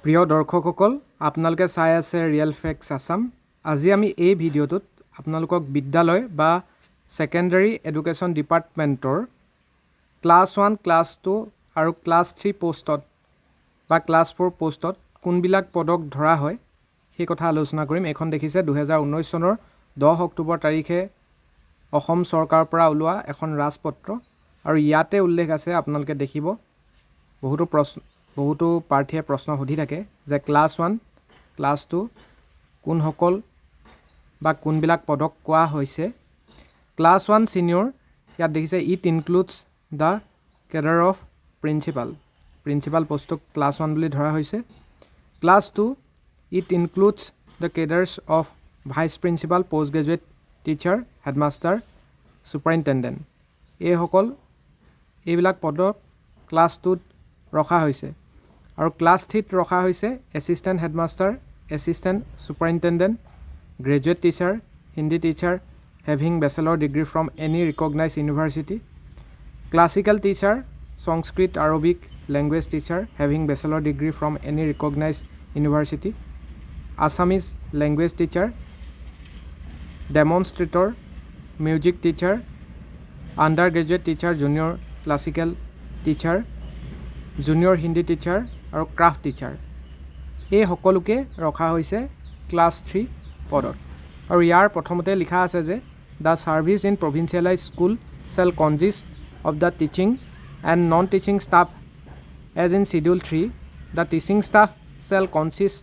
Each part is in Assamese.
প্ৰিয় দৰ্শকসকল আপোনালোকে চাই আছে ৰিয়েল ফেক্টছ আসাম। আজি আমি এই ভিডিঅ'টোত আপোনালোকক বিদ্যালয় বা সেকেন্ডাৰী এডুকেশ্যন ডিপাৰ্টমেণ্টৰ ক্লাছ 1, ক্লাছ 2 আৰু ক্লাছ 3 পোষ্টত বা ক্লাছ 4 পোষ্টত কোনবিলাক পদক ধৰা হয় সেই কথা আলোচনা কৰিম। এখন দেখিছে 2019 চনৰ 10 অক্টোবৰ তাৰিখে অসম চৰকাৰৰ পৰা ওলোৱা এখন ৰাজপত্ৰ আৰু ইয়াতে উল্লেখ আছে আপোনালোকে দেখিব বহুতো প্ৰাৰ্থীয়ে প্ৰশ্ন সুধি থাকে যে ক্লাছ 1, ক্লাছ 2 কোনসকল বা কোনবিলাক পদক কোৱা হৈছে। ক্লাছ 1 সিনিয়ৰ ইয়াত দেখিছে it includes the cadre of principal পোষ্টক ক্লাছ 1 বুলি ধৰা হৈছে। Class 2 it includes the cadres of vice principal, post graduate teacher, headmaster, superintendent এইবিলাক পদক ক্লাছ 2ত ৰখা হৈছে। আৰু ক্লাছ 3ত ৰখা হৈছে assistant headmaster, assistant superintendent, graduate teacher, Hindi teacher having bachelor degree from any recognise university, classical teacher, Sanskrit Arabic language teacher having bachelor degree from any recognise university, Assamese language teacher, demonstrator, music teacher, under graduate teacher, junior classical teacher, junior Hindi teacher আৰু ক্ৰাফ্ট টিচাৰ এই সকলোকে ৰখা হৈছে ক্লাছ 3 পদত। আৰু ইয়াৰ প্ৰথমতে লিখা আছে যে the service in provincialised school shall consist of the teaching and non teaching staff as in schedule 3। The teaching staff shall consist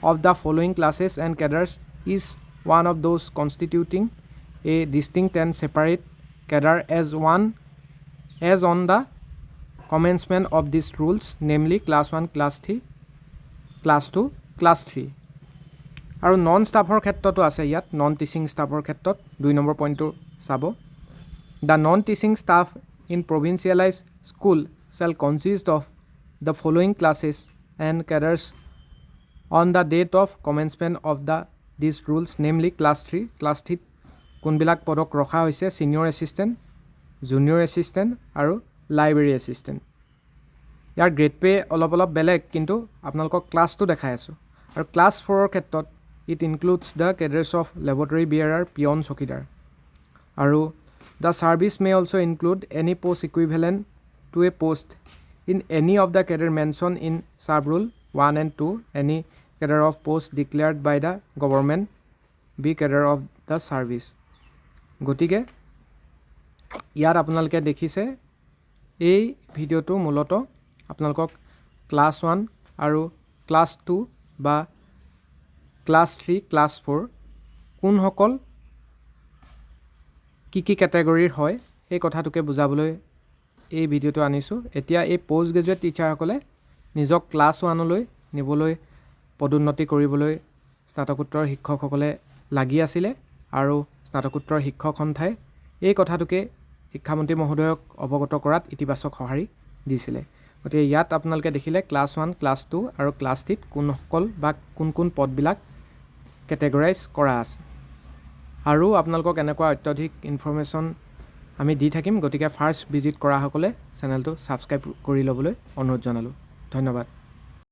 of the following classes and cadres is one of those constituting a distinct and separate cadre as on the commencement of these rules, namely class 1, class 3, class 2, class 3। আৰু নন ষ্টাফৰ ক্ষেত্ৰতো আছে ইয়াত নন টিচিং ষ্টাফৰ ক্ষেত্ৰত 2 নম্বৰ পইণ্টটো চাব। The non teaching staff in provincialised school shall consist of the following classes and cadres on the date of commencement of the this rules, namely class 3। Class 3ত কোনবিলাক পদক ৰখা হৈছে ছিনিয়ৰ এছিষ্টেণ্ট, জুনিয়ৰ এছিষ্টেণ্ট আৰু লাইব্ৰেৰী এছিষ্টেণ্ট। ইয়াৰ গ্ৰেড পে অলপ বেলেগ, কিন্তু আপোনালোকক ক্লাছটো দেখাই আছোঁ। আৰু ক্লাছ 4ৰ ক্ষেত্ৰত it includes the cadres of laboratory bearer, peon, chowkidar. আৰু the service may also' include any post equivalent to a post in any of the cadre mention in sub rule 1 and 2, any cadre of post declared by the government be cadre of the service. গতিকে ইয়াত আপোনালোকে দেখিছে এই ভিডিঅ'টো মূলতঃ আপোনালোকক ক্লাছ 1 আৰু ক্লাছ 2 বা ক্লাছ 3, ক্লাছ 4 কোনসকল কি কেটেগৰীৰ হয় সেই কথাটোকে বুজাবলৈ এই ভিডিঅ'টো আনিছোঁ। এতিয়া এই পোষ্ট গ্ৰেজুৱেট টিচাৰসকলে নিজক ক্লাছ 1লৈ নিবলৈ পদোন্নতি কৰিবলৈ স্নাতকোত্তৰ শিক্ষকসকলে লাগি আছিলে আৰু স্নাতকোত্তৰ শিক্ষক সন্থাই এই কথাটোকে শিক্ষামন্ত্ৰী মহোদয়ক অৱগত কৰাত ইতিবাচক সঁহাৰি দিছিলে। গতিকে ইয়াত আপোনালোকে দেখিলে ক্লাছ 1, ক্লাছ 2 আৰু ক্লাছ 3ত কোনসকল বা কোন পদবিলাক কেটেগৰাইজ কৰা আছে। আৰু আপোনালোকক এনেকুৱা অত্যধিক ইনফৰ্মেশ্যন আমি দি থাকিম। গতিকে ফাৰ্ষ্ট ভিজিট কৰাসকলে চেনেলটো ছাবস্ক্ৰাইব কৰি ল'বলৈ অনুৰোধ জনালোঁ। ধন্যবাদ।